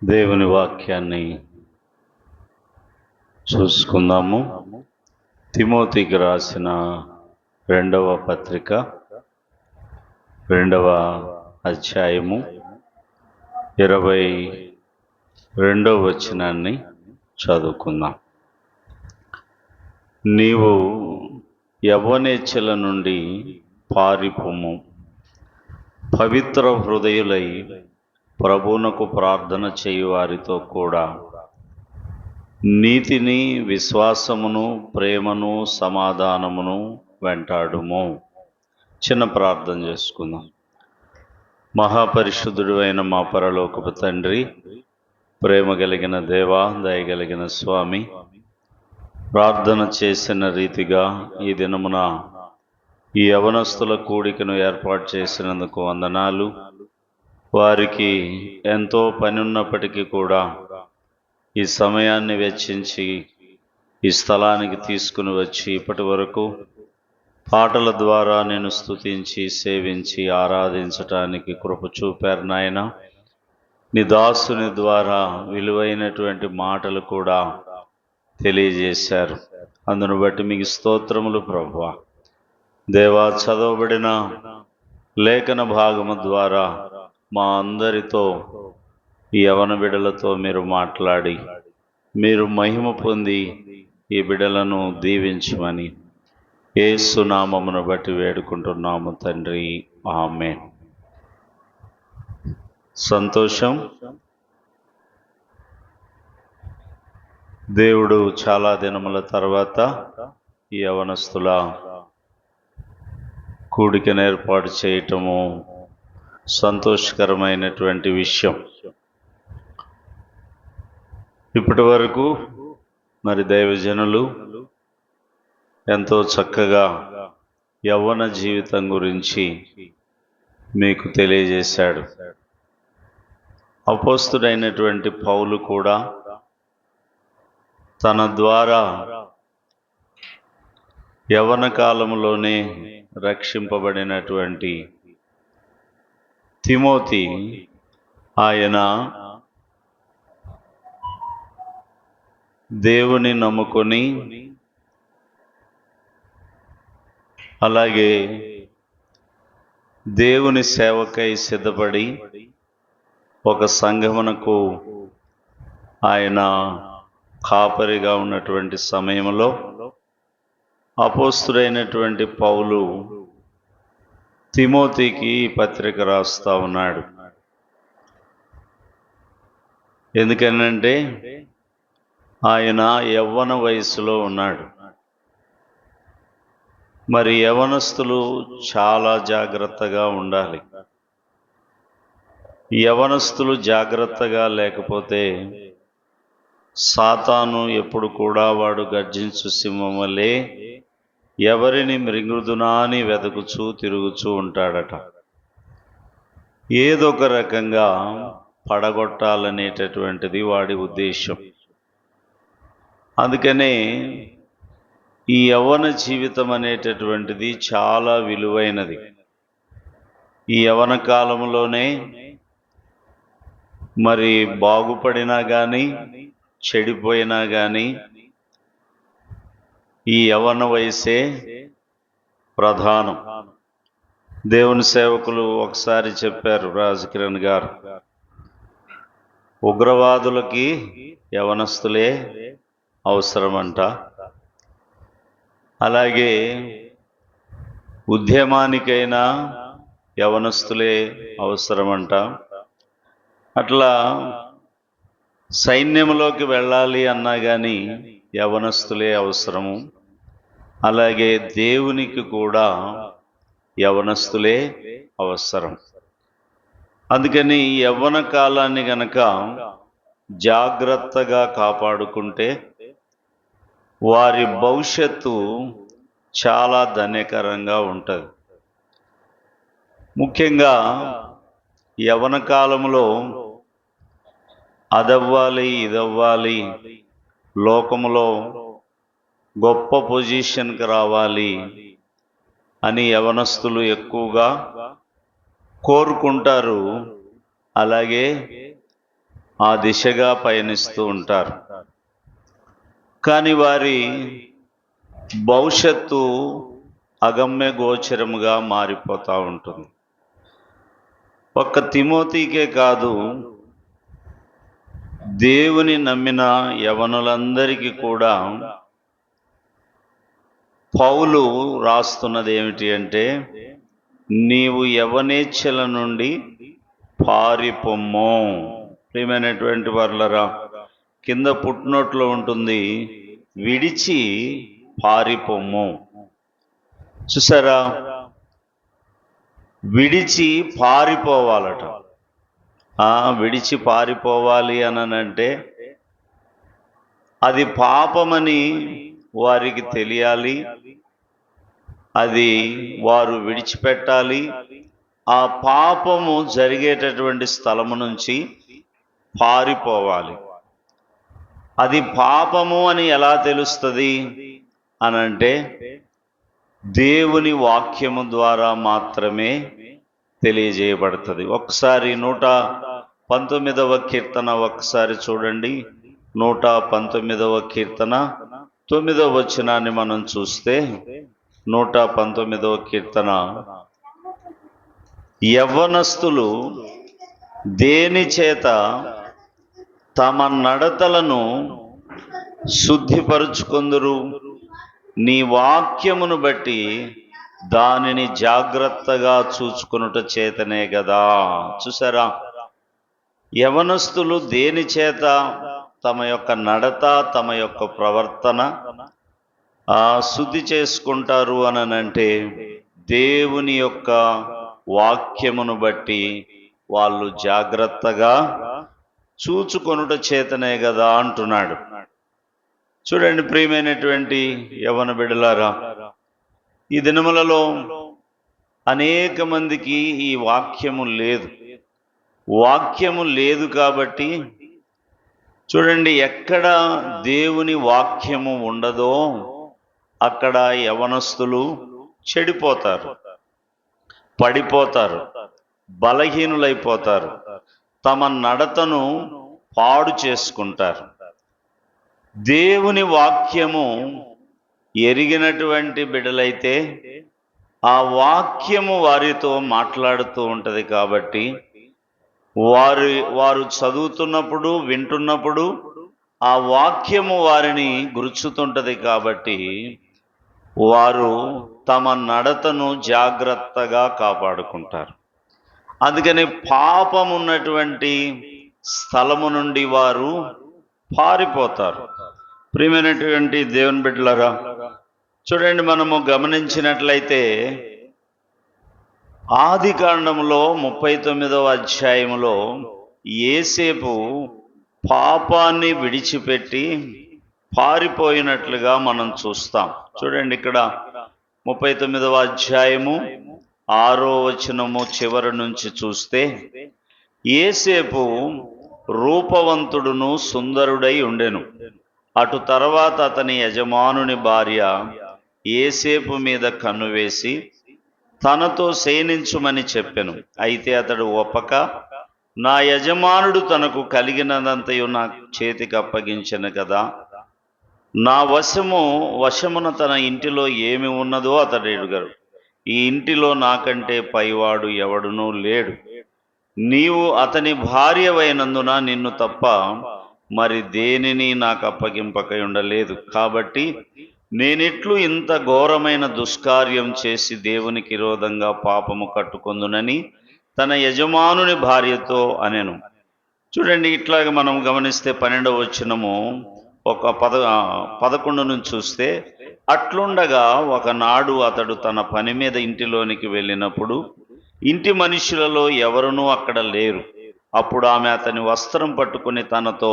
దేవుని వాక్యాన్ని చూసుకుందాము. తిమోతికి రాసిన 2వ పత్రిక 2వ అధ్యాయము 22వ వచనాన్ని చదువుకుందాం. నీవు యవ్వనేచ్ఛల నుండి పారిపోము, పవిత్ర హృదయులై ప్రభువునకు ప్రార్థన చేయు వారితో కూడా నీతిని, విశ్వాసమును, ప్రేమను, సమాధానమును వెంటాడుము. చిన్న ప్రార్థన చేసుకుందాం. మహాపరిశుద్ధుడు అయిన మా పరలోకపు తండ్రి, ప్రేమ కలిగిన దేవా, దయగలిగిన స్వామి, ప్రార్థన చేసిన రీతిగా ఈ దినమున ఈ యవనస్తుల కూడికను ఏర్పాటు చేసినందుకు వందనాలు. వారికి ఎంతో పని ఉన్నప్పటికీ కూడా ఈ సమయాన్ని వెచ్చించి ఈ స్థలానికి తీసుకుని వచ్చి ఇప్పటి వరకు పాటల ద్వారా నేను స్తుతించి, సేవించి, ఆరాధించటానికి కృప చూపారు నాయన. నీ దాసుని ద్వారా విలువైనటువంటి మాటలు కూడా తెలియజేశారు. అందును బట్టి మీకు స్తోత్రములు ప్రభువా. దేవా, చదవబడిన లేఖన భాగము ద్వారా మా అందరితో, ఈ యవన బిడ్డలతో మీరు మాట్లాడి, మీరు మహిమ పొంది ఈ బిడ్డలను దీవించమని యేసు నామమును బట్టి వేడుకుంటున్నాము తండ్రి, ఆమేన్. సంతోషం. దేవుడు చాలా దినముల తర్వాత ఈ యవనస్తుల కూడికను ఏర్పాటు చేయటము సంతోషకరమైనటువంటి విషయం. ఇప్పటి వరకు మరి దైవజనులు ఎంతో చక్కగా యవ్వన జీవితం గురించి మీకు తెలియజేశాడు. అపోస్తుడైనటువంటి పౌలు కూడా తన ద్వారా యవ్వన కాలంలోనే రక్షింపబడినటువంటి తిమోతి, ఆయన దేవుని నమ్ముకొని అలాగే దేవుని సేవకై సిద్ధపడి ఒక సంఘమునకు ఆయన కాపరిగా ఉన్నటువంటి సమయంలో అపోస్తుడైనటువంటి పౌలు తిమోతికి పత్రిక రాస్తా ఉన్నాడు. ఎందుకనంటే ఆయన యవ్వన వయసులో ఉన్నాడు. మరి యవనస్తులు చాలా జాగ్రత్తగా ఉండాలి. యవనస్తులు జాగ్రత్తగా లేకపోతే సాతాను ఎప్పుడు కూడా వాడు గర్జించు సింహం వలె ఎవరిని మృంగుదునా అని వెతుకుచూ తిరుగుచూ ఉంటాడట. ఏదొక రకంగా పడగొట్టాలనేటటువంటిది వాడి ఉద్దేశం. అందుకనే ఈ యవ్వన జీవితం అనేటటువంటిది చాలా విలువైనది. ఈ యవ్వన కాలంలోనే మరి బాగుపడినా కానీ చెడిపోయినా కానీ ఈ యవ్వన వయసే ప్రధానం. దేవుని సేవకులు ఒకసారి చెప్పారు, రాజకిరణ్ గారు, ఉగ్రవాదులకి యవనస్తులే అవసరమంట, అలాగే ఉద్యమానికైనా యవనస్తులే అవసరమంట, అట్లా సైన్యంలోకి వెళ్ళాలి అన్నా కానీ యవనస్తులే అవసరము, అలాగే దేవునికి కూడా యవనస్తులే అవసరం. అందుకని ఈ యవ్వన కాలాన్ని గనక జాగ్రత్తగా కాపాడుకుంటే వారి భవిష్యత్తు చాలా ధన్యకరంగా ఉంటుంది. ముఖ్యంగా యవ్వన కాలంలో అదవ్వాలి, ఇదవ్వాలి, లోకములో గొప్ప పొజిషన్కి రావాలి అని యవనస్తులు ఎక్కువగా కోరుకుంటారు. అలాగే ఆ దిశగా పయనిస్తూ ఉంటారు. కానీ వారి భవిష్యత్తు అగమ్య గోచరముగా మారిపోతూ ఉంటుంది. ఒక్క తిమోతికే కాదు, దేవుని నమ్మిన యవనులందరికీ కూడా పౌలు రాస్తున్నది ఏమిటి అంటే, నీవు యవనేచ్ఛల నుండి పారిపొమ్ము. ప్రియమైనటువంటి వారలారా, కింద పుట్టినోట్లో ఉంటుంది, విడిచి పారిపొమ్ము. చూసారా, విడిచి పారిపోవాలట. విడిచి పారిపోవాలి అనంటే అది పాపమని వారికి తెలియాలి, అది వారు విడిచిపెట్టాలి. ఆ పాపము జరిగేటటువంటి స్థలము నుంచి పారిపోవాలి. అది పాపము అని ఎలా తెలుస్తుంది అనంటే, దేవుని వాక్యము ద్వారా మాత్రమే తెలియజేయబడుతుంది. ఒకసారి 119వ కీర్తన ఒకసారి చూడండి. 119వ కీర్తన 9వ వచనాన్ని మనం చూస్తే, 119వ కీర్తన, యవ్వనస్తులు దేని చేత తమ నడతలను శుద్ధిపరుచుకొందురు, నీ వాక్యమును బట్టి దానిని జాగ్రత్తగా చూచుకొనుట చేతనే గదా. చూసారా, యవనస్తులు దేని చేత తమ యొక్క నడత, తమ యొక్క ప్రవర్తన శుద్ధి చేసుకుంటారు అనంటే, దేవుని యొక్క వాక్యమును బట్టి వాళ్ళు జాగ్రత్తగా చూచుకొనుట చేతనే కదా అంటున్నాడు. చూడండి ప్రియమైనటువంటి యవన బిడ్డలారా, ఈ దినములలో అనేక మందికి ఈ వాక్యము లేదు. వాక్యము లేదు కాబట్టి చూడండి, ఎక్కడ దేవుని వాక్యము ఉండదో అక్కడ యవనస్తులు చెడిపోతారు, పడిపోతారు, బలహీనులైపోతారు, తమ నడతను పాడు చేసుకుంటారు. దేవుని వాక్యము ఎరిగినటువంటి బిడ్డలైతే ఆ వాక్యము వారితో మాట్లాడుతూ ఉంటుంది కాబట్టి వారు చదువుతున్నప్పుడు, వింటున్నప్పుడు ఆ వాక్యము వారిని గుర్చుతుంటది కాబట్టి వారు తమ నడతను జాగ్రత్తగా కాపాడుకుంటారు. అందుకని పాపం ఉన్నటువంటి స్థలము నుండి వారు పారిపోతారు. ప్రియమైనటువంటి దేవుని బిడ్డలారా, చూడండి, మనము గమనించినట్లయితే ఆదికాండములో 39వ అధ్యాయములో యోసేపు పాపాన్ని విడిచిపెట్టి పారిపోయినట్లుగా మనం చూస్తాం. చూడండి, ఇక్కడ 39వ అధ్యాయము 6వ వచనము చివరి నుంచి చూస్తే, యోసేపు రూపవంతుడును సుందరుడై ఉండెను. అటు తర్వాత అతని యజమానుని భార్య యోసేపు మీద కన్ను వేసి తనతో శయనించుమని చెప్పెను. అయితే అతడు ఒప్పక, నా యజమానుడు తనకు కలిగినదంతయు నా చేతికి అప్పగించెను కదా, నా వశమున తన ఇంటిలో ఏమి ఉన్నదో అతడు ఎరుగరు. ఈ ఇంటిలో నాకంటే పైవాడు ఎవడునూ లేడు. నీవు అతని భార్యవైనందున నిన్ను తప్ప మరి దేనిని నాకు అప్పగింపకై ఉండలేదు. కాబట్టి నేనెట్లు ఇంత ఘోరమైన దుష్కార్యం చేసి దేవునికి విరోధంగా పాపము కట్టుకొందునని తన యజమానుని భార్యతో అనెను. చూడండి, ఇట్లాగ మనం గమనిస్తే 12వ వచనము 11 నుంచి చూస్తే, అట్లుండగా ఒకనాడు అతడు తన పని మీద ఇంటిలోనికి వెళ్ళినప్పుడు ఇంటి మనుషులలో ఎవరునూ అక్కడ లేరు. అప్పుడు ఆమె అతని వస్త్రం పట్టుకుని తనతో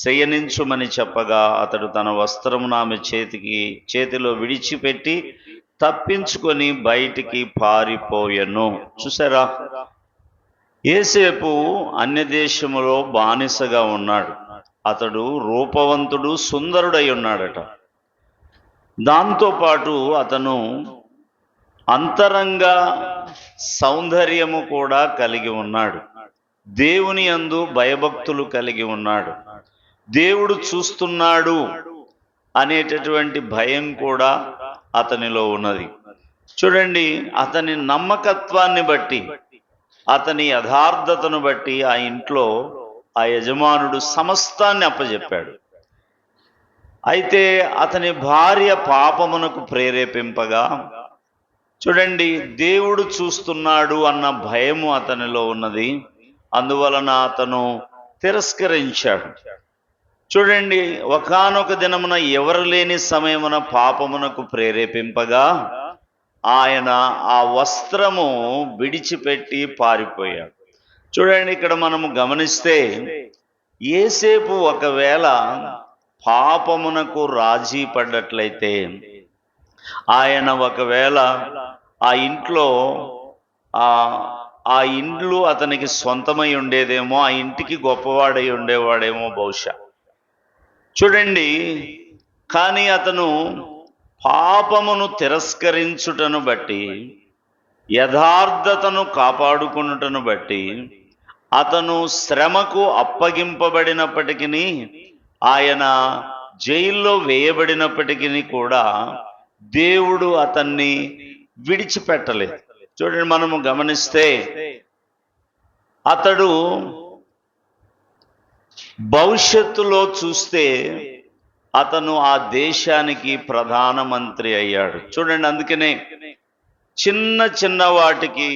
శయనించుమని చెప్పగా అతడు తన వస్త్రమును ఆమె చేతిలో విడిచిపెట్టి తప్పించుకొని బయటికి పారిపోయెను. చూసారా, యోసేపు అన్యదేశములో బానిసగా ఉన్నాడు. అతడు రూపవంతుడు, సుందరుడై ఉన్నాడట. దాంతోపాటు అతను అంతరంగ సౌందర్యము కూడా కలిగి ఉన్నాడు. దేవుని యందు భయభక్తులు కలిగి ఉన్నాడు. దేవుడు చూస్తున్నాడు అనేటటువంటి భయం కూడా అతనిలో ఉన్నది. చూడండి, అతని నమ్మకత్వాన్ని బట్టి, అతని యథార్థతను బట్టి ఆ ఇంట్లో ఆ యజమానుడు సమస్తాన్ని అప్పజెప్పాడు. అయితే అతని భార్య పాపమునకు ప్రేరేపింపగా, చూడండి, దేవుడు చూస్తున్నాడు అన్న భయము అతనిలో ఉన్నది. అందువలన అతను తిరస్కరించాడు. చూడండి, ఒకానొక దినమున ఎవరు లేని సమయమున పాపమునకు ప్రేరేపింపగా ఆయన ఆ వస్త్రము విడిచిపెట్టి పారిపోయాడు. చూడండి, ఇక్కడ మనము గమనిస్తే యోసేపు ఒకవేళ పాపమునకు రాజీ పడ్డట్లయితే, ఆయన ఒకవేళ ఆ ఇంట్లో ఆ ఇండ్లు అతనికి సొంతమై ఉండేదేమో, ఆ ఇంటికి గొప్పవాడై ఉండేవాడేమో బహుశా. చూడండి, కానీ అతను పాపమును తిరస్కరించుటను బట్టి, యథార్థతను కాపాడుకున్నటను బట్టి, అతను శ్రమకు అప్పగింపబడినప్పటికీ, ఆయన జైల్లో వేయబడినప్పటికీ కూడా దేవుడు అతన్ని విడిచిపెట్టలేదు. చూడండి, మనము గమనిస్తే అతడు భవిష్యత్తులో చూస్తే అతను ఆ దేశానికి ప్రధానమంత్రి అయ్యాడు. చూడండి, అందుకనే చిన్న చిన్న వాటికి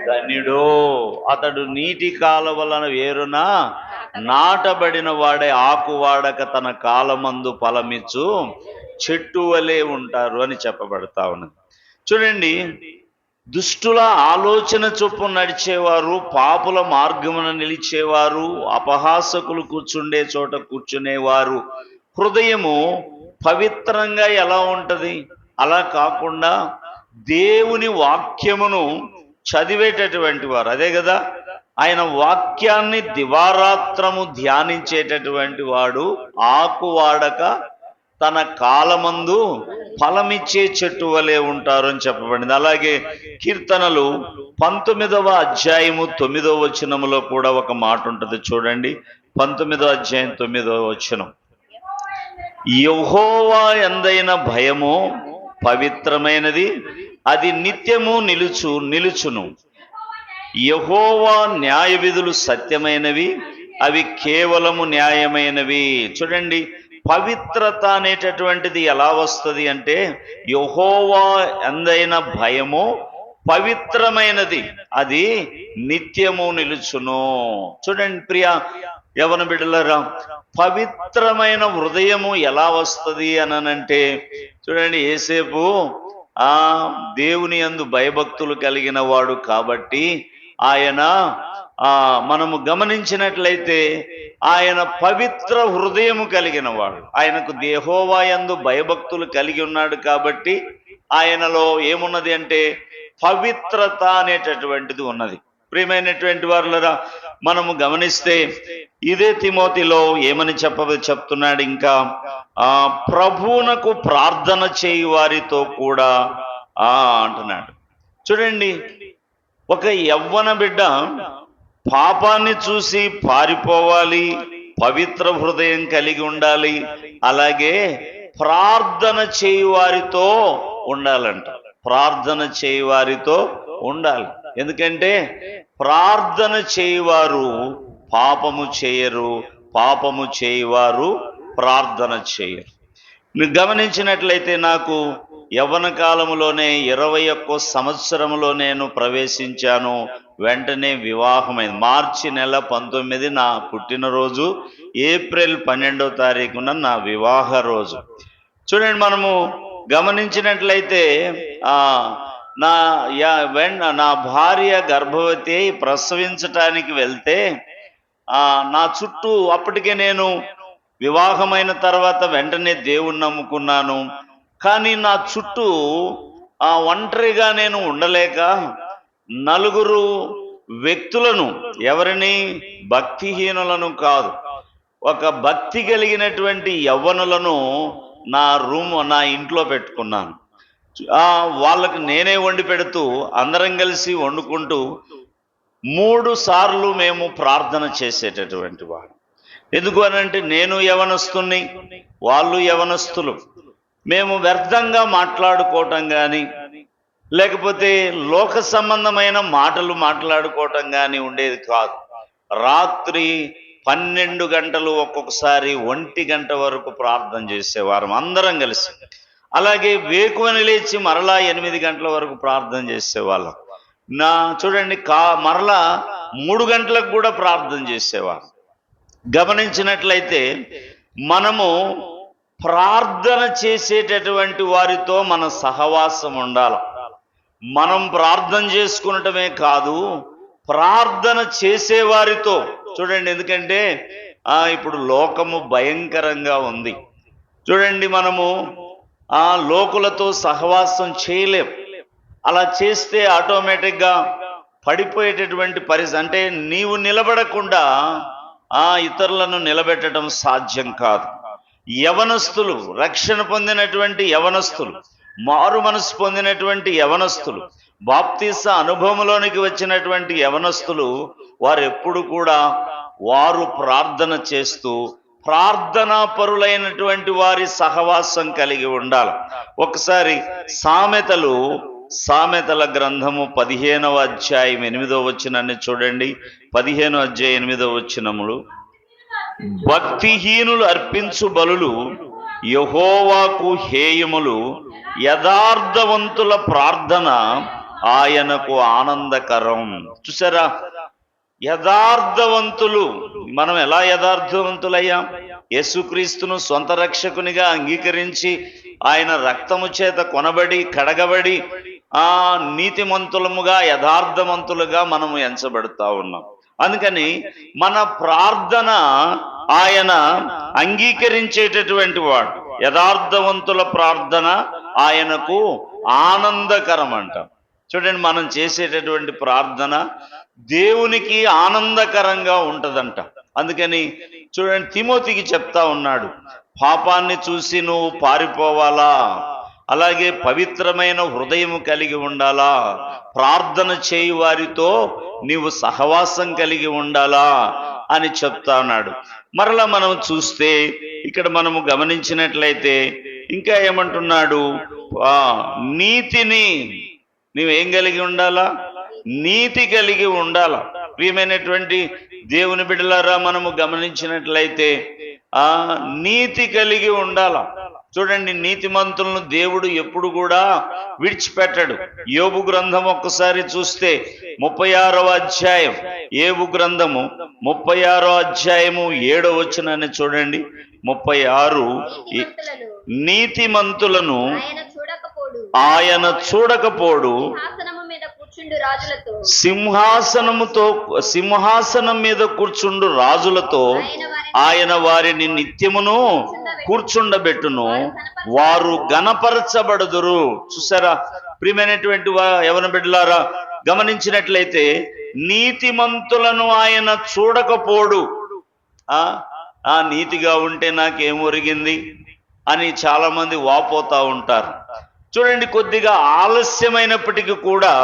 ధన్యుడో, అతడు నీటి కాలవలన వేరున నాటబడిన వాడే, ఆకు వాడక తన కాలమందు ఫలమిచ్చు చెట్టు వలె ఉంటారు అని చెప్పబడతా ఉన్నది. చూడండి, దుష్టుల ఆలోచన చొప్పున నడిచేవారు, పాపుల మార్గమున నిలిచేవారు, అపహాసకులు కూర్చుండే చోట కూర్చునేవారు హృదయము పవిత్రంగా ఎలా ఉంటది? అలా కాకుండా దేవుని వాక్యమును చదివేటటువంటి వారు, అదే కదా, ఆయన వాక్యాన్ని దివారాత్రము ధ్యానించేటటువంటి వాడు ఆకు వాడక తన కాలమందు ఫలమిచ్చే చెట్టు వలె ఉంటారు అని చెప్పబడింది. అలాగే కీర్తనలు 19వ అధ్యాయము 9వ వచనములో కూడా ఒక మాట ఉంటుంది. చూడండి, 19వ అధ్యాయం 9వ వచనం, యెహోవా యందైన భయము పవిత్రమైనది, అది నిత్యము నిలుచును. యెహోవా న్యాయ విధులు సత్యమైనవి, అవి కేవలము న్యాయమైనవి. చూడండి, పవిత్రత అనేటటువంటిది ఎలా వస్తుంది అంటే, యెహోవా యందైన భయము పవిత్రమైనది, అది నిత్యము నిలుచును. చూడండి ప్రియ యవన బిడ్డలారా, పవిత్రమైన హృదయము ఎలా వస్తుంది అనంటే, చూడండి, యోసేపు దేవుని యందు భయభక్తులు కలిగిన వాడు కాబట్టి ఆయన మనము గమనించినట్లయితే ఆయన పవిత్ర హృదయము కలిగిన వాడు. ఆయనకు యెహోవా యందు భయభక్తులు కలిగి ఉన్నాడు కాబట్టి ఆయనలో ఏమున్నది అంటే పవిత్రత అనేటటువంటిది ఉన్నది. ప్రియమైనటువంటి వారులరా, మనము గమనిస్తే ఇదే తిమోతిలో ఏమని చెప్తున్నాడు ఇంకా, ప్రభువునకు ప్రార్థన చేయు వారితో కూడా అంటున్నాడు. చూడండి, ఒక యవ్వన బిడ్డ పాపాన్ని చూసి పారిపోవాలి, పవిత్ర హృదయం కలిగి ఉండాలి, అలాగే ప్రార్థన చేయు వారితో ఉండాలంట. ప్రార్థన చేయు వారితో ఉండాలి. ఎందుకంటే ప్రార్థన చేయువారు పాపము చేయరు, పాపము చేయువారు ప్రార్థన చేయరు. మీరు గమనించినట్లయితే నాకు యవ్వన కాలములోనే 21 సంవత్సరంలో నేను ప్రవేశించాను. వెంటనే వివాహమైంది. మార్చి నెల 19 నా పుట్టినరోజు, ఏప్రిల్ 12వ తారీఖున నా వివాహ రోజు. చూడండి, మనము గమనించినట్లయితే నా భార్య గర్భవతి ప్రసవించటానికి వెళ్తే నా చుట్టూ, అప్పటికే నేను వివాహమైన తర్వాత వెంటనే దేవుణ్ణి నమ్ముకున్నాను, కానీ నా చుట్టూ ఒంటరిగా నేను ఉండలేక నలుగురు వ్యక్తులను, ఎవరిని? భక్తిహీనులను కాదు, ఒక భక్తి కలిగినటువంటి యవ్వనులను నా ఇంట్లో పెట్టుకున్నాను. వాళ్ళకి నేనే వండి పెడుతూ అందరం కలిసి వండుకుంటూ 3 సార్లు మేము ప్రార్థన చేసేటటువంటి వాడు. ఎందుకు అనంటే నేను యవనస్తుని, వాళ్ళు యవనస్తులు. మేము వ్యర్థంగా మాట్లాడుకోవటం కానీ, లేకపోతే లోక సంబంధమైన మాటలు మాట్లాడుకోవటం కానీ ఉండేది కాదు. రాత్రి 12 గంటలు, ఒక్కొక్కసారి 1 గంట వరకు ప్రార్థన చేసేవారం అందరం కలిసి. అలాగే వేకువని లేచి మరలా 8 గంటల వరకు ప్రార్థన చేసేవాళ్ళం. చూడండి, మరలా 3 గంటలకు కూడా ప్రార్థన చేసేవారు. గమనించినట్లయితే మనము ప్రార్థన చేసేటటువంటి వారితో మన సహవాసం ఉండాలి. మనం ప్రార్థన చేసుకునటమే కాదు, ప్రార్థన చేసేవారితో చూడండి. ఎందుకంటే ఇప్పుడు లోకము భయంకరంగా ఉంది. చూడండి, మనము లోకులతో సహవాసం చేయలేం. అలా చేస్తే ఆటోమేటిక్గా పడిపోయేటటువంటి పరిస్థితి. అంటే నీవు నిలబడకుండా ఇతరులను నిలబెట్టడం సాధ్యం కాదు. యవనస్తులు, రక్షణ పొందినటువంటి యవనస్తులు, మారు మనసు పొందినటువంటి యవనస్తులు, బాప్తీస అనుభవంలోనికి వచ్చినటువంటి యవనస్తులు, వారు ఎప్పుడు కూడా వారు ప్రార్థన చేస్తూ ప్రార్థనా పరులైనటువంటి వారి సహవాసం కలిగి ఉండాలి. ఒకసారి సామెతల గ్రంథము 15వ అధ్యాయం 8వ వచనాన్ని చూడండి. 15వ అధ్యాయం 8వ వచనములు, భక్తిహీనులు అర్పించు బలులు యెహోవాకు హేయములు, యథార్థవంతుల ప్రార్థన ఆయనకు ఆనందకరం. చూసారా, యథార్థవంతులు. మనం ఎలా యథార్థవంతులయ్యాం? యేసుక్రీస్తును సొంత రక్షకునిగా అంగీకరించి ఆయన రక్తము చేత కొనబడి కడగబడి నీతిమంతులముగా, యథార్థవంతులుగా మనము ఎంచబడుతూ ఉన్నాం. అందుకని మన ప్రార్థన ఆయన అంగీకరించేటటువంటి వాడు. యథార్థవంతుల ప్రార్థన ఆయనకు ఆనందకరం అంట. చూడండి, మనం చేసేటటువంటి ప్రార్థన దేవునికి ఆనందకరంగా ఉంటదంట. అందుకని చూడండి, తిమోతికి చెప్తా ఉన్నాడు, పాపాన్ని చూసి నువ్వు పారిపోవాలా, అలాగే పవిత్రమైన హృదయం కలిగి ఉండాలా, ప్రార్థన చేయు వారితో నీవు సహవాసం కలిగి ఉండాలా అని చెప్తా ఉన్నాడు. మరలా మనం చూస్తే ఇక్కడ మనము గమనించినట్లయితే ఇంకా ఏమంటున్నాడు? నీతిని నీవేం కలిగి ఉండాలా? నీతి కలిగి ఉండాలా. ప్రియమైనటువంటి దేవుని బిడ్డలారా, మనము గమనించినట్లయితే నీతి కలిగి ఉండాలా. చూడండి, నీతిమంతులను దేవుడు ఎప్పుడు కూడా విడిచిపెట్టడు. యోబు గ్రంథం ఒక్కసారి చూస్తే 36వ అధ్యాయం, యోబు గ్రంథము 36వ అధ్యాయము 7వ వచనాన్ని చూడండి. 36, నీతిమంతులను ఆయన చూడకపోడు, సింహాసనం మీద కూర్చుండు రాజులతో ఆయన వారిని నిత్యమును కూర్చుండబెట్టును, వారు గణపరచబడుదురు. చూసారా, ప్రియమైనటువంటి యవన బిడ్డలారా, గమనించినట్లయితే నీతిమంతులను ఆయన చూడకపోడు. నీతిగా ఉంటే నాకేం ఒరిగింది అని చాలా మంది వాపోతా ఉంటారు. చూడండి, కొద్దిగా ఆలస్యమైనప్పటికీ కూడా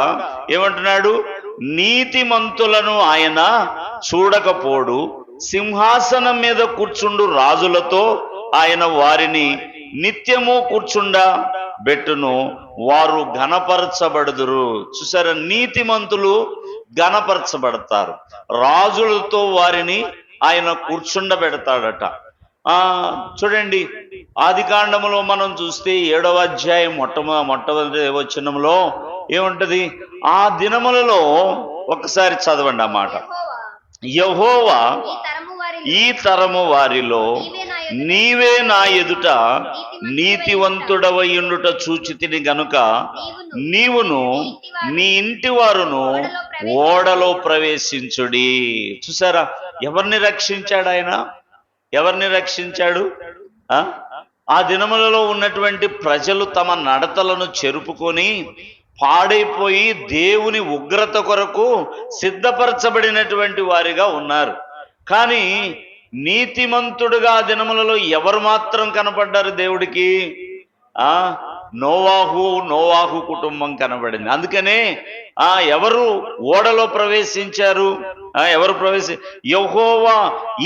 ఏమంటున్నాడు? నీతిమంతులను ఆయన చూడకపోడు, సింహాసనం మీద కూర్చుండు రాజులతో ఆయన వారిని నిత్యము కూర్చుండబెట్టును, వారు ఘనపరచబడుదురు. చూసారా, నీతిమంతులు ఘనపరచబడతారు, రాజులతో వారిని ఆయన కూర్చుండబెడతాడట. చూడండి, ఆదికాండములో మనం చూస్తే 7వ అధ్యాయం మొట్టమొదటి వచనంలో ఏముంటది? ఆ దినములలో ఒకసారి చదవండి ఆ మాట. యెహోవా ఈ తరము వారిలో నీవే నా ఎదుట నీతివంతుడవయుండుట చూచితిని గనుక నీవును నీ ఇంటి వారును ఓడలో ప్రవేశించుడి. చూసారా, ఎవరిని రక్షించాడు ఆయన? ఎవరిని రక్షించాడు? ఆ దినములలో ఉన్నటువంటి ప్రజలు తమ నడతలను చెరుపుకొని పాడైపోయి దేవుని ఉగ్రత కొరకు సిద్ధపరచబడినటువంటి వారిగా ఉన్నారు. కానీ నీతిమంతుడుగా దినములలో ఎవరు మాత్రం కనపడ్డారు దేవుడికి? నోవాహు కుటుంబం కనబడింది. అందుకనే ఎవరు ఓడలో ప్రవేశించారు? యెహోవా,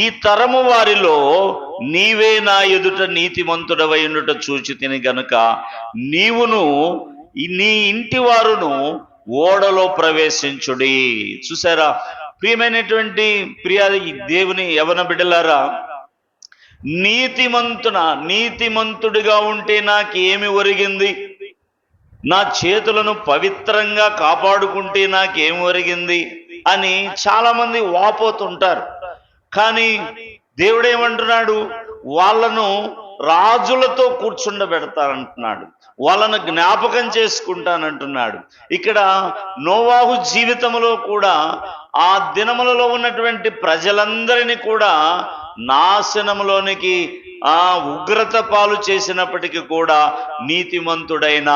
ఈ తరము వారిలో నీవే నా ఎదుట నీతిమంతుడవై ఉండుట చూచి తిని గనుక నీవును నీ ఇంటి వారును ఓడలో ప్రవేశించుడి. చూసారా ప్రియమైనటువంటి దేవుని యవన బిడ్డలారా, నీతిమంతుడిగా ఉంటే నాకేమి ఒరిగింది? నా చేతులను పవిత్రంగా కాపాడుకుంటే నాకేమి ఒరిగింది అని చాలా మంది వాపోతుంటారు. కానీ దేవుడేమంటున్నాడు? వాళ్ళను రాజులతో కూర్చుండబెడతానంటున్నాడు, వాళ్ళను జ్ఞాపకం చేసుకుంటానంటున్నాడు. ఇక్కడ నోవాహు జీవితంలో కూడా ఆ దినములలో ఉన్నటువంటి ప్రజలందరినీ కూడా నాశనములోనికి ఉగ్రత పాలు చేసినప్పటికీ కూడా నీతిమంతుడైన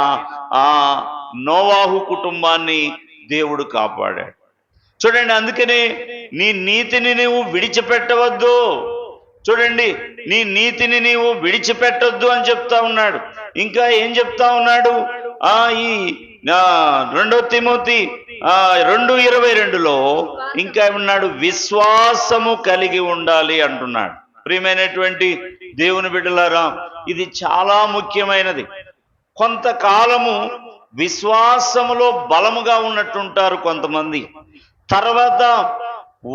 నోవాహు కుటుంబాన్ని దేవుడు కాపాడాడు. చూడండి, అందుకనే నీ నీతిని నీవు విడిచిపెట్టవద్దు. చూడండి, నీ నీతిని నీవు విడిచిపెట్టొద్దు అని చెప్తా ఉన్నాడు. ఇంకా ఏం చెప్తా ఉన్నాడు? ఈ 2 తిమోతి 2:22లో ఇంకా ఏమన్నాడు? విశ్వాసము కలిగి ఉండాలి అంటున్నాడు. ప్రియమైనటువంటి దేవుని బిడ్డలారా, ఇది చాలా ముఖ్యమైనది. కొంతకాలము విశ్వాసములో బలముగా ఉన్నట్టుంటారు కొంతమంది. తర్వాత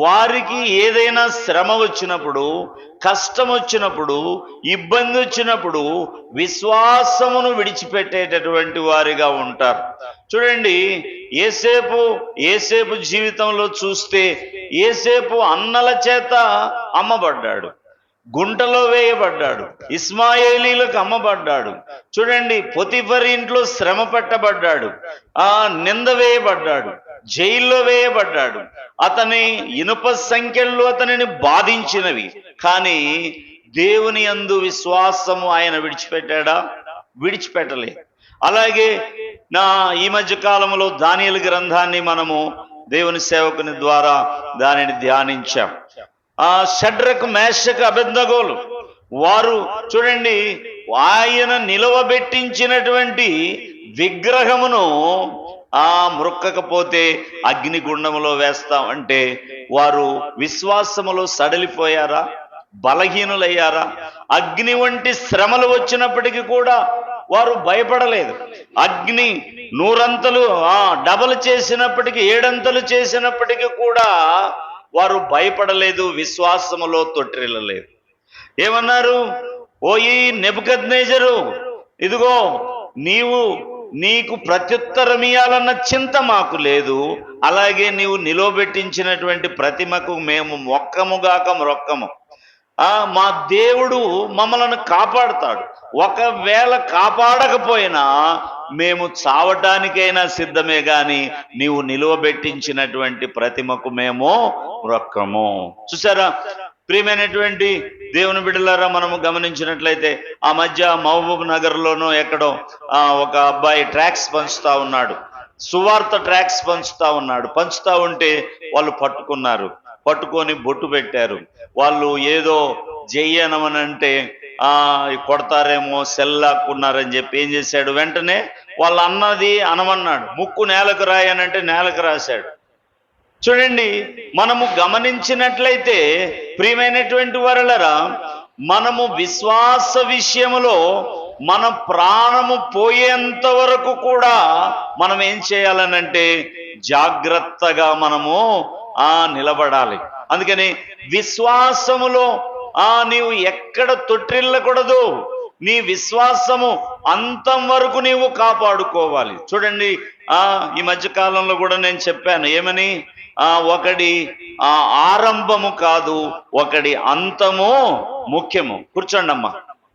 వారికి ఏదైనా శ్రమ వచ్చినప్పుడు, కష్టం వచ్చినప్పుడు, ఇబ్బంది వచ్చినప్పుడు విశ్వాసమును విడిచిపెట్టేటటువంటి వారిగా ఉంటారు. చూడండి, ఏసేపు జీవితంలో చూస్తే ఏసేపు అన్నల చేత అమ్మబడ్డాడు, గుంటలో వేయబడ్డాడు, ఇస్మాయేలీలకు అమ్మబడ్డాడు. చూడండి, పొతిఫర్ ఇంట్లో శ్రమ పట్టబడ్డాడు, నింద వేయబడ్డాడు, జైల్లో వేయబడ్డాడు. అతని ఇనుప సంఖ్యలు అతనిని బాధించినవి. కానీ దేవుని యందు విశ్వాసము ఆయన విడిచిపెట్టాడా? విడిచిపెట్టలేదు. అలాగే ఈ మధ్య కాలంలో దానియేలు గ్రంథాన్ని మనము దేవుని సేవకుని ద్వారా దానిని ధ్యానించాం. షడ్రకు, మేషకు, అబేద్నెగోలు వారు చూడండి, ఆయన నిలవబెట్టించినటువంటి విగ్రహమును మ్రొక్కకపోతే అగ్నిగుండములో వేస్తాం అంటే వారు విశ్వాసములో సడలిపోయారా? బలహీనులయ్యారా? అగ్ని వంటి శ్రమలు వచ్చినప్పటికీ కూడా వారు భయపడలేదు. అగ్ని 100 అంతలు డబల్ చేసినప్పటికీ, 7 అంతలు చేసినప్పటికీ కూడా వారు భయపడలేదు, విశ్వాసములో తొట్టిల్లలేదు. ఏమన్నారు? ఓయి నెబుకద్నెజరు, ఇదిగో నీకు ప్రత్యుత్తరం ఇయ్యాలన్న చింత మాకు లేదు. అలాగే నీవు నిలవబెట్టించినటువంటి ప్రతిమకు మేము మొక్కముగాక మ్రొక్కము. మా దేవుడు మమ్మలను కాపాడుతాడు. ఒకవేళ కాపాడకపోయినా మేము చావటానికైనా సిద్ధమే, గాని నీవు నిలువబెట్టించినటువంటి ప్రతిమకు మేము మ్రొక్కము. చూసారా ప్రియమైనటువంటి దేవుని బిడ్డలారా, మనము గమనించినట్లయితే ఆ మధ్య మహబూబ్ నగర్లోనూ ఎక్కడో ఒక అబ్బాయి ట్రాక్స్ పంచుతా ఉన్నాడు, సువార్త ట్రాక్స్ పంచుతా ఉంటే వాళ్ళు పట్టుకొని బొట్టు పెట్టారు. వాళ్ళు ఏదో జయ్యనమనంటే కొడతారేమో, సెల్లాక్కున్నారని చెప్పి ఏం చేశాడు? వెంటనే వాళ్ళు అన్నది అనమన్నాడు. ముక్కు నేలకు రాయనంటే నేలకు రాశాడు. చూడండి, మనము గమనించినట్లయితే ప్రియమైనటువంటి వారలారా, మనము విశ్వాస విషయములో మన ప్రాణము పోయేంత వరకు కూడా మనం ఏం చేయాలనంటే జాగ్రత్తగా మనము నిలబడాలి. అందుకని విశ్వాసములో నీవు ఎక్కడ తొట్టిల్లకూడదు. నీ విశ్వాసము అంతం వరకు నీవు కాపాడుకోవాలి. చూడండి, ఈ మధ్య కాలంలో కూడా నేను చెప్పాను ఏమని? ఒకడి ఆరంభము కాదు, ఒకడి అంతము ముఖ్యము. కూర్చోండి అమ్మా,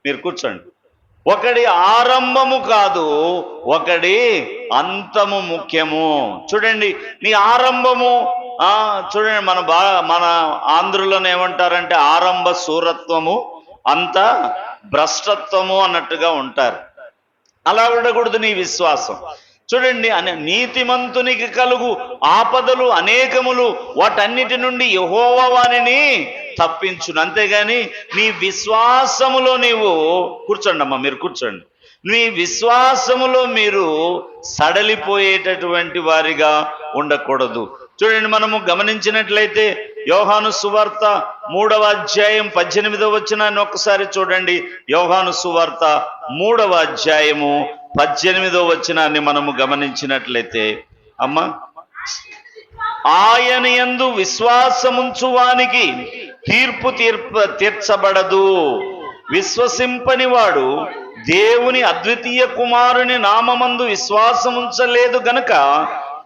మీరు కూర్చోండి. ఒకడి ఆరంభము కాదు, ఒకడి అంతము ముఖ్యము. చూడండి, నీ ఆరంభము చూడండి, మన ఆంధ్రులను ఏమంటారంటే ఆరంభ శూరత్వము, అంత భ్రష్టత్వము అన్నట్టుగా ఉంటారు. అలా ఉండకూడదు నీ విశ్వాసం. చూడండి, నీతిమంతునికి కలుగు ఆపదలు అనేకములు, వాటన్నిటి నుండి యెహోవా వానిని తప్పించును. అంతేగాని నీ విశ్వాసములో నీవు కూర్చోండి అమ్మా, మీరు కూర్చోండి. నీ విశ్వాసములో మీరు సడలిపోయేటటువంటి వారిగా ఉండకూడదు. చూడండి, మనము గమనించినట్లయితే యోహాను సువార్త 3వ అధ్యాయం 18వ వచనాన్ని ఒక్కసారి చూడండి. యోహాను సువార్త 3వ అధ్యాయము 18వ వచనాన్ని మనము గమనించినట్లయితే, అమ్మా, ఆయన యందు విశ్వాసముంచువానికి తీర్పు తీర్చబడదు. విశ్వసింపని వాడు దేవుని అద్వితీయ కుమారుని నామమందు విశ్వాసముంచలేదు గనుక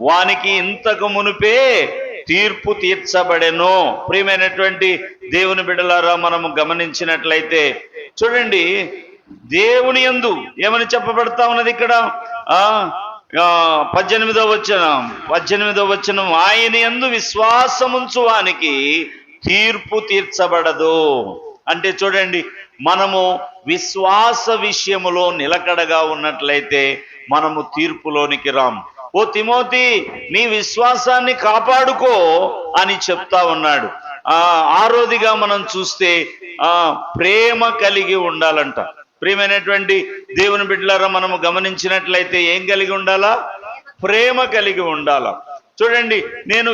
వానికి ఇంతకు మునుపే తీర్పు తీర్చబడెను. ప్రియమైనటువంటి దేవుని బిడ్డలారా, మనము గమనించినట్లయితే చూడండి, దేవుని యందు ఏమని చెప్పబడతా ఉన్నది ఇక్కడ? 18వ వచనం, ఆయన యందు విశ్వాసముంచు వానికి తీర్పు తీర్చబడదు. అంటే చూడండి, మనము విశ్వాస విషయములో నిలకడగా ఉన్నట్లయితే మనము తీర్పులోనికి రాం. ఓ తిమోతి, నీ విశ్వాసాన్ని కాపాడుకో అని చెప్తా ఉన్నాడు. 6వదిగా మనం చూస్తే ప్రేమ కలిగి ఉండాలంట. ప్రియమైనటువంటి దేవుని బిడ్డలారా, మనము గమనించినట్లయితే ఏం కలిగి ఉండాలా? ప్రేమ కలిగి ఉండాలా. చూడండి, నేను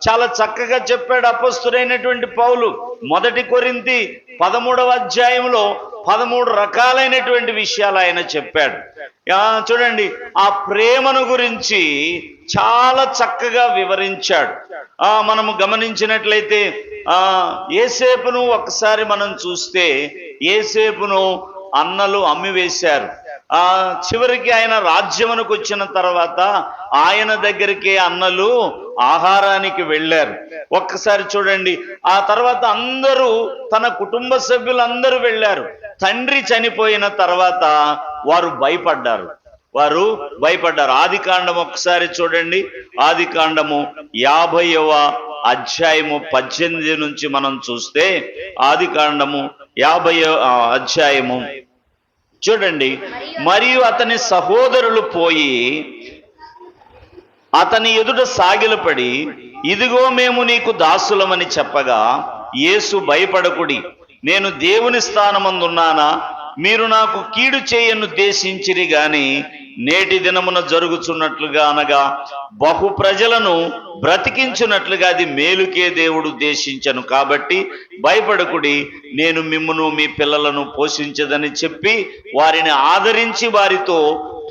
చాలా చక్కగా చెప్పాడు అపొస్తలుడైనటువంటి పౌలు. 1 కొరింథీ 13వ అధ్యాయంలో 13 రకాలైనటువంటి విషయాలు ఆయన చెప్పాడు. చూడండి, ఆ ప్రేమను గురించి చాలా చక్కగా వివరించాడు. మనము గమనించినట్లయితే యేసేపును ఒకసారి మనం చూస్తే, యేసేపును అన్నలు అమ్మివేశారు. చివరికి ఆయన రాజ్యమునకు వచ్చిన తర్వాత ఆయన దగ్గరికి అన్నలు ఆహారానికి వెళ్ళారు. ఒక్కసారి చూడండి, ఆ తర్వాత అందరూ, తన కుటుంబ సభ్యులందరూ వెళ్ళారు. తండ్రి చనిపోయిన తర్వాత వారు భయపడ్డారు. ఆదికాండము ఒకసారి చూడండి. ఆదికాండము 50వ అధ్యాయము 18 నుంచి మనం చూస్తే, ఆదికాండము 50వ అధ్యాయము చూడండి. మరియు అతని సహోదరులు పోయి అతని ఎదుట సాగిలపడి, ఇదిగో మేము నీకు దాసులమని చెప్పగా, యేసు భయపడకుడి, నేను దేవుని స్థానమందున్నానా? మీరు నాకు కీడు చేయనుద్దేశించిరి గాని నేటి దినమున జరుగుచున్నట్లుగా, అనగా బహు ప్రజలను బ్రతికించున్నట్లుగా అది మేలుకే దేవుడు ఉద్దేశించను. కాబట్టి భయపడకుడి, నేను మిమ్మును మీ పిల్లలను పోషించదని చెప్పి వారిని ఆదరించి వారితో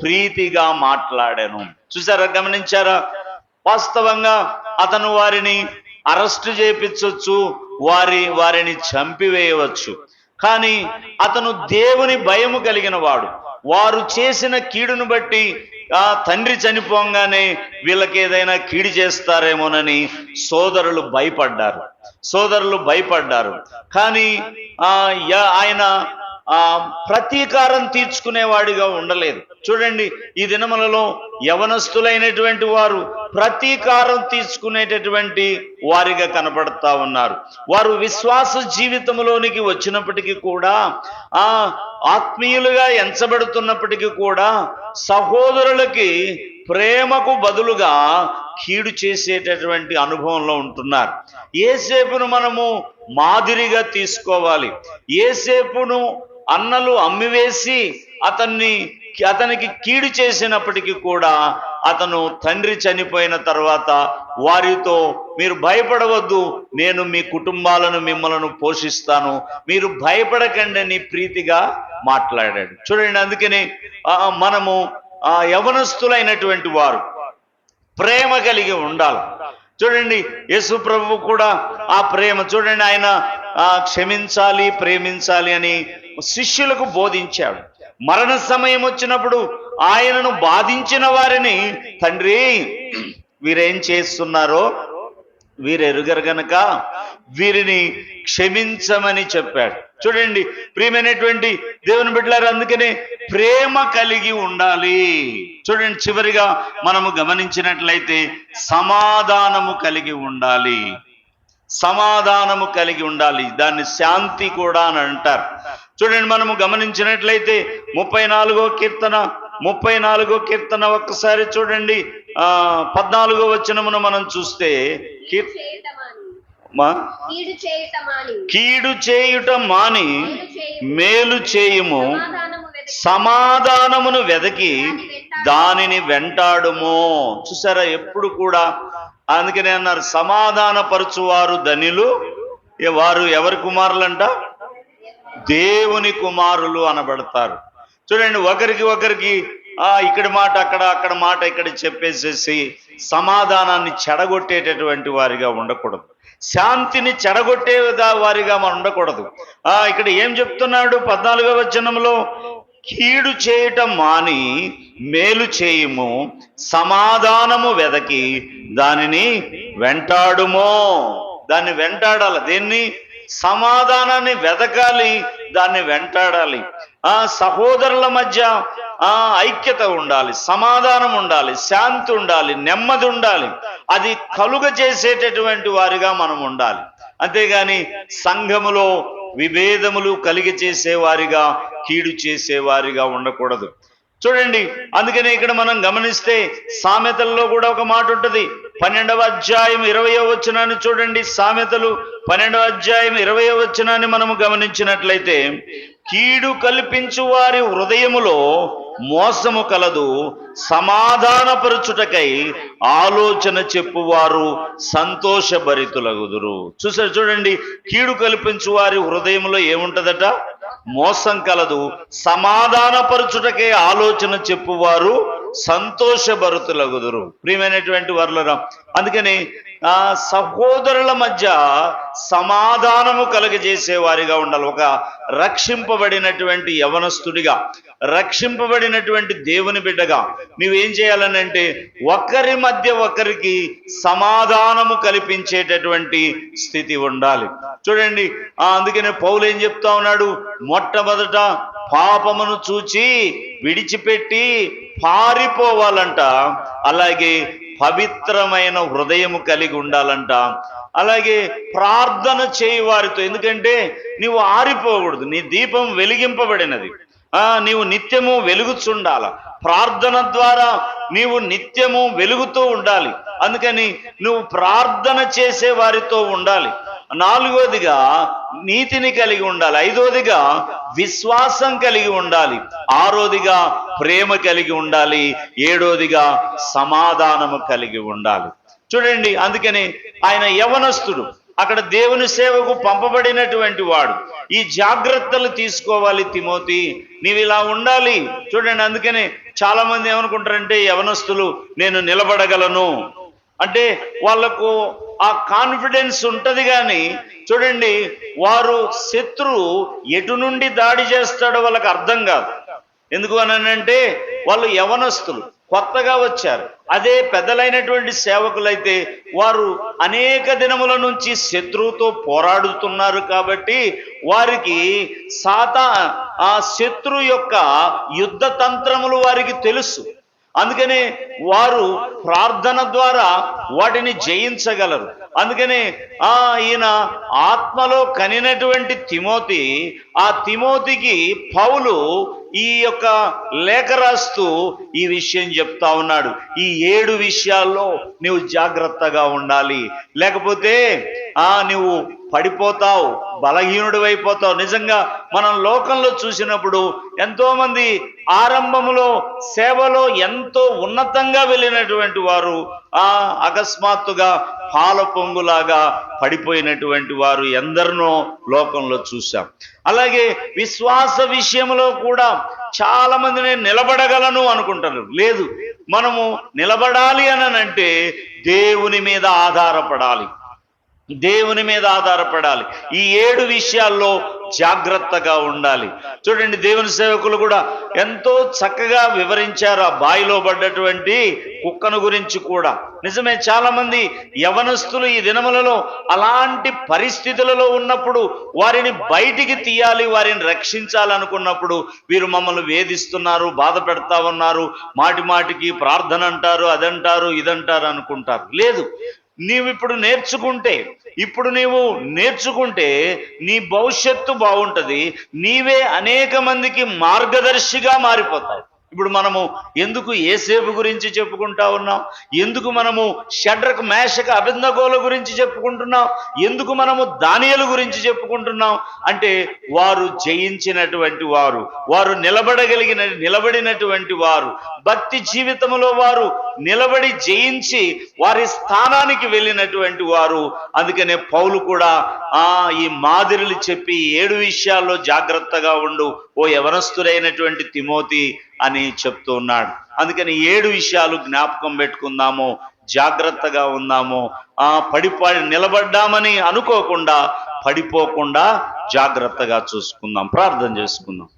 ప్రీతిగా మాట్లాడాను. చూసారా, గమనించారా? వాస్తవంగా అతను వారిని అరెస్టు చేయించవచ్చు, వారిని చంపివేయవచ్చు. కానీ అతను దేవుని భయము కలిగిన వాడు. వారు చేసిన కీడును బట్టి తండ్రి చనిపోగానే వీళ్ళకి ఏదైనా కీడు చేస్తారేమోనని సోదరులు భయపడ్డారు. కానీ ఆయన ప్రతీకారం తీర్చుకునేవాడిగా ఉండలేదు. చూడండి, ఈ దినములలో యవనస్తులైనటువంటి వారు ప్రతీకారం తీర్చుకునేటటువంటి వారిగా కనపడతా ఉన్నారు. వారు విశ్వాస జీవితంలోనికి వచ్చినప్పటికీ కూడా, ఆత్మీయులుగా ఎంచబడుతున్నప్పటికీ కూడా, సహోదరులకి ప్రేమకు బదులుగా కీడు చేసేటటువంటి అనుభవంలో ఉంటున్నారు. యేసేపును మనము మాదిరిగా తీసుకోవాలి. యేసేపును అన్నలు అమ్మివేసి అతనికి కీడు చేసినప్పటికీ కూడా, అతను తండ్రి చనిపోయిన తర్వాత వారితో, మీరు భయపడవద్దు, నేను మీ కుటుంబాలను మిమ్మల్ని పోషిస్తాను, మీరు భయపడకండి అని ప్రీతిగా మాట్లాడాడు. చూడండి, అందుకని మనము యవనస్తులైనటువంటి వారు ప్రేమ కలిగి ఉండాలి. చూడండి, యేసు ప్రభువు కూడా ఆ ప్రేమ, చూడండి, ఆయన క్షమించాలి, ప్రేమించాలి అని శిష్యులకు బోధించాడు. మరణ సమయం వచ్చినప్పుడు ఆయనను బాధించిన వారిని, తండ్రి వీరేం చేస్తున్నారో వీరెరుగరు గనక వీరిని క్షమించమని చెప్పాడు. చూడండి, ప్రియమైనటువంటి దేవుని బిడ్డలారా, అందుకనే ప్రేమ కలిగి ఉండాలి. చూడండి, చివరిగా మనము గమనించినట్లయితే సమాధానము కలిగి ఉండాలి. దాన్ని శాంతి కూడా అని అంటారు. చూడండి, మనము గమనించినట్లయితే 34వ కీర్తన 34వ కీర్తన ఒక్కసారి చూడండి. 14వ వచనమును మనం చూస్తే, కీడు చేయుట మాని మేలు చేయుము, సమాధానమును వెదకి దానిని వెంటాడుము. చూసారా, ఎప్పుడు కూడా అందుకనే అన్నారు, సమాధాన పరచువారు ధన్యులు, వారు ఎవరి కుమారులంట? దేవుని కుమారులు అనబడతారు. చూడండి, ఒకరికి ఇక్కడి మాట అక్కడ, అక్కడ మాట ఇక్కడ చెప్పేసేసి సమాధానాన్ని చెడగొట్టేటటువంటి వారిగా ఉండకూడదు, శాంతిని చెడగొట్టే వారిగా మనం ఉండకూడదు. ఇక్కడ ఏం చెప్తున్నాడు 14వ వచనంలో? కీడు చేయటం మాని మేలు చేయుము, సమాధానము వెదకి దానిని వెంటాడుమో. దాన్ని వెంటాడాలి. దేన్ని? సమాధానాన్ని వెదకాలి, దాన్ని వెంటాడాలి. సహోదరుల మధ్య ఐక్యత ఉండాలి, సమాధానం ఉండాలి, శాంతి ఉండాలి, నెమ్మది ఉండాలి. అది కలుగ చేసేటటువంటి వారిగా మనం ఉండాలి. అంతేగాని సంఘములో విభేదములు కలిగి చేసేవారిగా, కీడు చేసేవారిగా ఉండకూడదు. చూడండి, అందుకనే ఇక్కడ మనం గమనిస్తే సామెతల్లో కూడా ఒక మాట ఉంటుంది. 12వ అధ్యాయం 20వ వచనాన్ని చూడండి. సామెతలు 12వ అధ్యాయం 20వ వచనాన్ని మనము గమనించినట్లయితే, కీడు కల్పించు వారి హృదయములో మోసము కలదు, సమాధానపరచుటకై ఆలోచన చెప్పువారు సంతోషభరితులగుదురు. చూడండి, కీడు కల్పించు వారి హృదయంలో ఏముంటదట? మోసం కలదు, సమాధానపరచుటకే ఆలోచన చెప్పువారు సంతోషభరితులగుదురు. ప్రియమైనటువంటి వారులరా, అందుకని సహోదరుల మధ్య సమాధానము కలగజేసే వారిగా ఉండాలి. ఒక రక్షింపబడినటువంటి యవనస్తుడిగా, రక్షింపబడినటువంటి దేవుని బిడ్డగా నువ్వేం చేయాలని అంటే, ఒకరి మధ్య ఒకరికి సమాధానము కల్పించేటటువంటి స్థితి ఉండాలి. చూడండి, అందుకనే పౌలు ఏం చెప్తా ఉన్నాడు? మొట్టమొదట పాపమును చూచి విడిచిపెట్టి పారిపోవాలంట, అలాగే పవిత్రమైన హృదయము కలిగి ఉండాలంట, అలాగే ప్రార్థన చేయి వారితో. ఎందుకంటే నీవు ఆరిపోకూడదు, నీ దీపం వెలిగింపబడినది, నీవు నిత్యము వెలుగుచుండాల. ప్రార్థన ద్వారా నీవు నిత్యము వెలుగుతూ ఉండాలి. అందుకని నువ్వు ప్రార్థన చేసే వారితో ఉండాలి. 4వదిగా నీతిని కలిగి ఉండాలి. 5వదిగా విశ్వాసం కలిగి ఉండాలి. 6వదిగా ప్రేమ కలిగి ఉండాలి. 7వదిగా సమాధానము కలిగి ఉండాలి. చూడండి, అందుకని ఆయన యవనస్తుడు, అక్కడ దేవుని సేవకు పంపబడినటువంటి వాడు. ఈ జాగ్రత్తలు తీసుకోవాలి. తిమోతి, నీవు ఇలా ఉండాలి. చూడండి, అందుకనే చాలా మంది ఏమనుకుంటారంటే, యవనస్తులు నేను నిలబడగలను అంటే వాళ్లకు ఆ కాన్ఫిడెన్స్ ఉంటది. కానీ చూడండి, వారు శత్రువు ఎటు నుండి దాడి చేస్తాడో వాళ్ళకి అర్థం కాదు. ఎందుకు అనంటే, వాళ్ళు యవనస్తులు, కొత్తగా వచ్చారు. అదే పెద్దలైనటువంటి సేవకులైతే వారు అనేక దినముల నుంచి శత్రువుతో పోరాడుతున్నారు కాబట్టి వారికి ఆ శత్రు యొక్క యుద్ధ తంత్రములు వారికి తెలుసు. అందుకనే వారు ప్రార్థన ద్వారా వాటిని జయించగలరు. అందుకనే ఈయన ఆత్మలో కనినటువంటి తిమోతి, ఆ తిమోతికి పౌలు ఈ యొక్క లేఖ రాస్తూ ఈ విషయం చెప్తా ఉన్నాడు. ఈ 7 విషయాల్లో నువ్వు జాగ్రత్తగా ఉండాలి, లేకపోతే నువ్వు పడిపోతావు, బలహీనుడు అయిపోతావు. నిజంగా మనం లోకంలో చూసినప్పుడు ఎంతో మంది ఆరంభములో సేవలో ఎంతో ఉన్నతంగా వెళ్ళినటువంటి వారు అకస్మాత్తుగా పాల పొంగులాగా పడిపోయినటువంటి వారు ఎందరినో లోకంలో చూశాం. అలాగే విశ్వాస విషయంలో కూడా చాలా మంది నేను నిలబడగలను అనుకుంటారు. లేదు, మనము నిలబడాలి అనంటే దేవుని మీద ఆధారపడాలి, దేవుని మీద ఆధారపడాలి. ఈ 7 విషయాల్లో జాగ్రత్తగా ఉండాలి. చూడండి, దేవుని సేవకులు కూడా ఎంతో చక్కగా వివరించారు ఆ బాయిలో పడ్డటువంటి కుక్కను గురించి కూడా. నిజమే, చాలా మంది యవనస్తులు ఈ దినములలో అలాంటి పరిస్థితులలో ఉన్నప్పుడు వారిని బయటికి తీయాలి, వారిని రక్షించాలనుకున్నప్పుడు వీరు మమ్మల్ని వేధిస్తున్నారు, బాధ పెడతా ఉన్నారు, మాటి మాటికి ప్రార్థన అంటారు, అదంటారు, ఇదంటారు అనుకుంటారు. లేదు, నీవు నేర్చుకుంటే నీ భవిష్యత్తు బాగుంటది. నీవే అనేక మందికి మార్గదర్శిగా మారిపోతావు. ఇప్పుడు మనము ఎందుకు యేసేపు గురించి చెప్పుకుంటా ఉన్నాం? ఎందుకు మనము షడ్రక్ మేషక అబేద్నెగోల గురించి చెప్పుకుంటున్నాం? ఎందుకు మనము దానియేలు గురించి చెప్పుకుంటున్నాం అంటే వారు జయించినటువంటి వారు, వారు నిలబడినటువంటి వారు, భక్తి జీవితంలో వారు నిలబడి జయించి వారి స్థానానికి వెళ్ళినటువంటి వారు. అందుకనే పౌలు కూడా ఈ మాదిరిలు చెప్పి 7 విషయాల్లో జాగ్రత్తగా ఉండు ఓ యవనస్తుడైనటువంటి తిమోతి అని చెప్తూ ఉన్నాడు. అందుకని 7 విషయాలు జ్ఞాపకం పెట్టుకుందాము, జాగ్రత్తగా ఉందాము. నిలబడ్డామని అనుకోకుండా పడిపోకుండా జాగ్రత్తగా చూసుకుందాం. ప్రార్థన చేసుకుందాం.